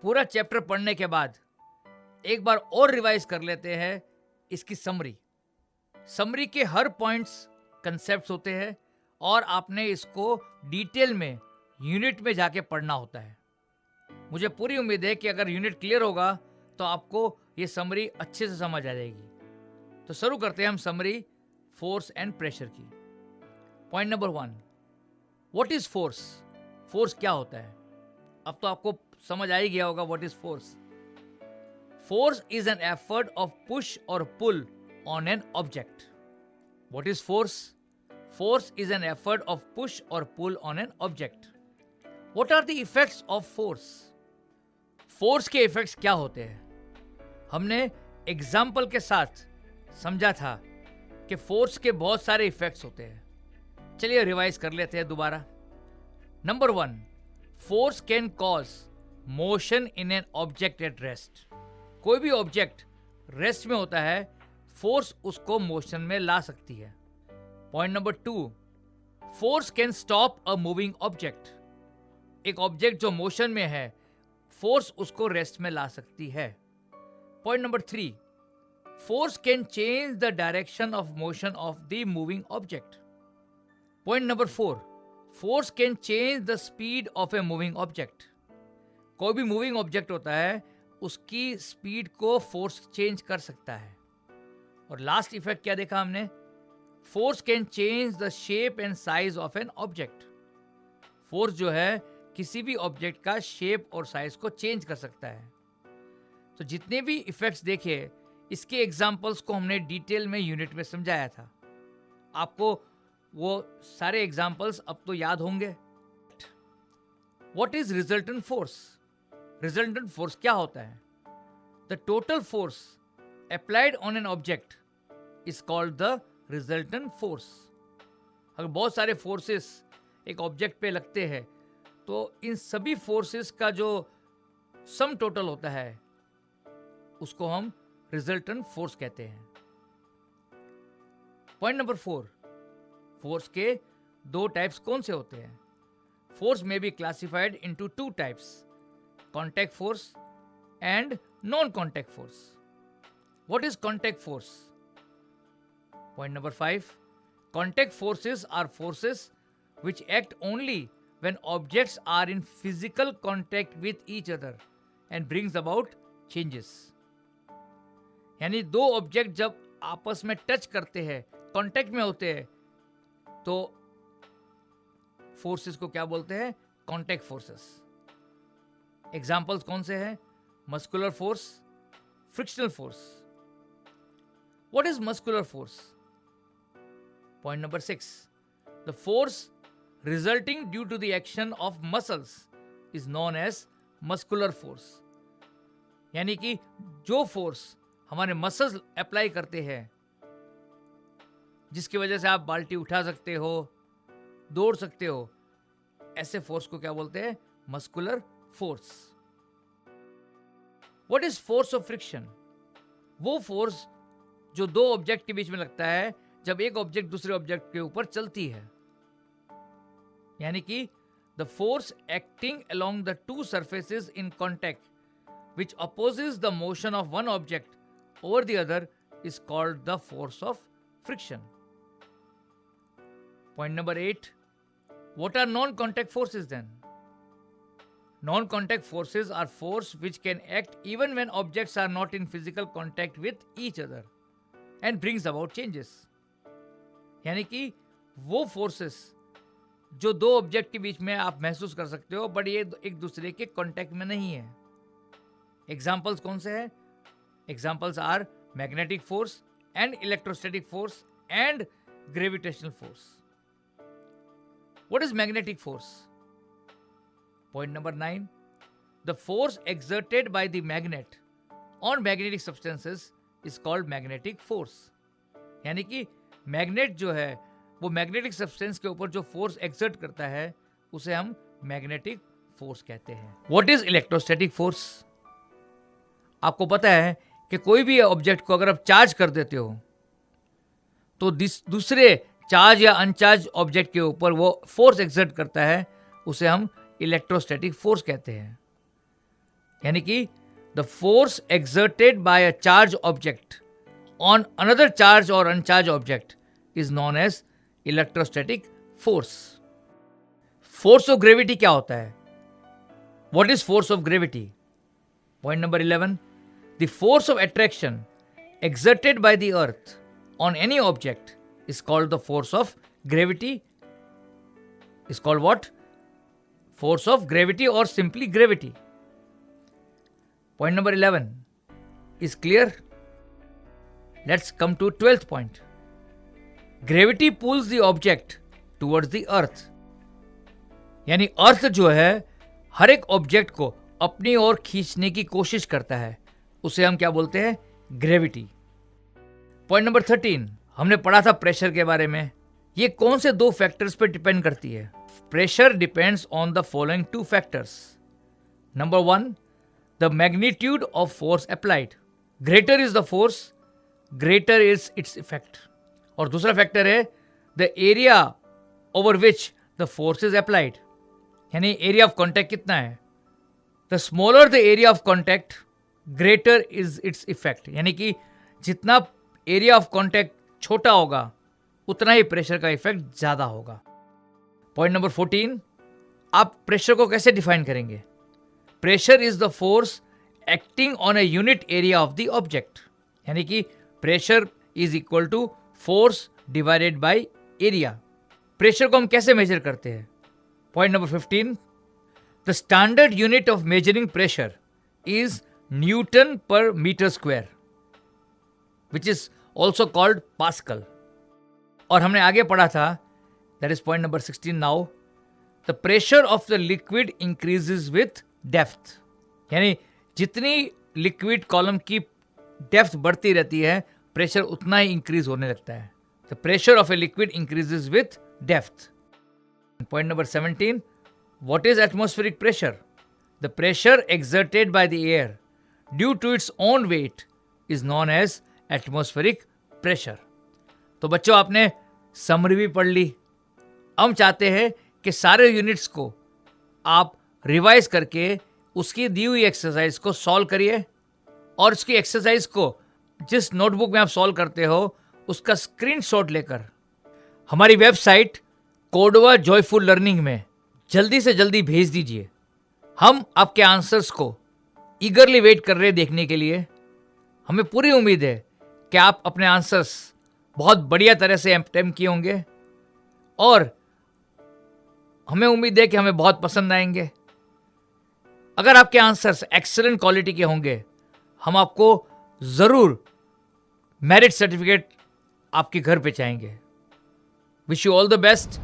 पूरा चैप्टर पढ़ने के बाद एक बार और रिवाइज कर लेते हैं इसकी समरी। समरी के हर पॉइंट्स कंसेप्ट्स होते हैं और आपने इसको डिटेल में यूनिट में जाके पढ़ना होता है। मुझे पूरी उम्मीद है कि अगर यूनिट क्लियर होगा तो आपको ये समरी अच्छे से समझ आ जाएगी। तो शुरू करते हैं हम समरी फोर्स एंड प्रेशर की। Point number 1, what is force? Force क्या होता है? अब तो आपको समझ आ ही गया होगा what is force. Force is an effort of push or pull on an object. What is force? Force is an effort of push or pull on an object. What are the effects of force? Force के effects क्या होते हैं? हमने example के साथ समझा था कि फोर्स के बहुत सारे इफेक्ट्स होते हैं। चलिए रिवाइज कर लेते हैं दोबारा। Number 1, force can cause motion in an object at rest. कोई भी ऑब्जेक्ट रेस्ट में होता है, फोर्स उसको मोशन में ला सकती है। Point number 2, force can stop a moving object. एक ऑब्जेक्ट जो मोशन में है, फोर्स उसको रेस्ट में ला सकती है। Point number 3, force can change the direction of motion of the moving object. Point number 4, force can change the speed of a moving object. कोई भी मूविंग ऑब्जेक्ट होता है, उसकी स्पीड को फोर्स चेंज कर सकता है। और लास्ट इफेक्ट क्या देखा हमने? Force can change the shape and size of an object. Force जो है किसी भी ऑब्जेक्ट का शेप और साइज को चेंज कर सकता है। तो जितने भी इफेक्ट्स देखे, इसके एग्जांपल्स को हमने डिटेल में यूनिट में समझाया था। आपको वो सारे एग्जांपल्स अब तो याद होंगे। What is resultant force? Resultant force क्या होता है? The total force applied on an object is called the resultant force. अगर बहुत सारे फोर्सेस एक ऑब्जेक्ट पे लगते हैं, तो इन सभी फोर्सेस का जो सम टोटल होता है, उसको हम रिजल्टेंट फोर्स कहते हैं। पॉइंट नंबर 4, फोर्स के दो टाइप्स कौन से होते हैं? फोर्स में be classified into 2 types, contact force and non contact force. What is contact force? Point number 5, contact forces are forces which act only when objects are in physical contact with each other and brings about changes। यानी दो object जब आपस में touch करते हैं, contact में होते हैं, तो फोर्सेस को क्या बोलते हैं? Contact forces. एग्जांपल्स कौन से हैं? Muscular force, frictional force. What is muscular force? Point number 6, the force resulting due to the action of muscles is known as muscular force। यानी कि जो फोर्स हमारे मसल्स अप्लाई करते हैं, जिसकी वजह से आप बाल्टी उठा सकते हो, दौड़ सकते हो, ऐसे फोर्स को क्या बोलते हैं? Muscular force. What is force of friction? वो फोर्स जो दो ऑब्जेक्ट के बीच में लगता है जब एक ऑब्जेक्ट दूसरे ऑब्जेक्ट के ऊपर चलती है। यानी कि the force acting along the 2 surfaces in contact which opposes the motion of one object over the other is called the force of friction। Point number 8, what are non-contact forces then? Non-contact forces are force which can act even when objects are not in physical contact with each other and brings about changes। यानी कि वो forces जो दो object के बीच में आप महसूस कर सकते हो, बट ये एक दूसरे के कांटेक्ट में नहीं है। एग्जांपल्स कौन से हैं? Examples are magnetic force and electrostatic force and gravitational force. What is magnetic force? Point number 9, the force exerted by the magnet on magnetic substances is called magnetic force. यानी कि magnet जो है, वो magnetic substance के ऊपर जो force exert करता है, उसे हम मैग्नेटिक फोर्स कहते हैं। What is electrostatic force? आपको पता है कि कोई भी ऑब्जेक्ट को अगर आप चार्ज कर देते हो, तो दूसरे चार्ज या अनचार्ज ऑब्जेक्ट के ऊपर वो फोर्स एक्सर्ट करता है, उसे हम इलेक्ट्रोस्टैटिक फोर्स कहते हैं। यानी कि the force exerted by a charge object on another charge or uncharge object is known as electrostatic force. Force of gravity क्या होता है? What is force of gravity? Point number 11, the force of attraction exerted by the earth on any object is called the force of gravity, is called what? Force of gravity or simply gravity. Point number 11 is clear. Let's come to 12th point. Gravity pulls the object towards the earth. यानी अर्थ जो है हर एक object को अपनी ओर खींचने की कोशिश करता है, उसे हम क्या बोलते हैं? ग्रेविटी। पॉइंट नंबर 13, हमने पढ़ा था प्रेशर के बारे में। ये कौन से दो फैक्टर्स पे डिपेंड करती है? Pressure depends on the following two factors. Number 1, the magnitude of force applied. Greater is the force, greater is its effect. और दूसरा फैक्टर है the area over which the force is applied, यानी area of contact कितना है। The smaller the area of contact, greater is its effect, यानी कि जितना area of contact छोटा होगा उतना ही प्रेशर का इफेक्ट ज्यादा होगा। पॉइंट नंबर 14, आप प्रेशर को कैसे डिफाइन करेंगे? Pressure is the force acting on a unit area of the object, यानी कि pressure is equal to force divided by area. Pressure को हम कैसे मेजर करते हैं? Point number 15, the standard unit of measuring pressure is Newton per meter square, which is also called Pascal. और हमने आगे पढ़ा था, that is point number 16 now, the pressure of the liquid increases with depth. यानी जितनी liquid column की depth बढ़ती रहती है, प्रेशर उतना ही इंक्रीज होने लगता है. The pressure of a liquid increases with depth. Point number 17, what is atmospheric pressure? The pressure exerted by the air due to its own weight is known as atmospheric pressure. तो बच्चों आपने summary भी पढ़ ली. हम चाहते हैं कि सारे यूनिट्स को आप रिवाइज करके उसकी दी हुई एक्सरसाइज को सॉल्व करिए और उसकी एक्सरसाइज को जिस नोटबुक में आप सॉल्व करते हो उसका स्क्रीनशॉट लेकर हमारी वेबसाइट कोडवा जॉयफुल लर्निंग में जल्दी से जल्दी भेज दीजिए. हम आपके आंसर्स को ईगरली वेट कर रहे हैं देखने के लिए. हमें पूरी उम्मीद है कि आप अपने आंसर्स बहुत बढ़िया तरह से अटेम्प्ट किए होंगे और हमें उम्मीद है कि हमें बहुत पसंद आएंगे. अगर आपके आंसर्स एक्सीलेंट क्वालिटी के होंगे, हम आपको ज़रूर मेरिट सर्टिफिकेट आपके घर पे चाहेंगे. Wish you all the best.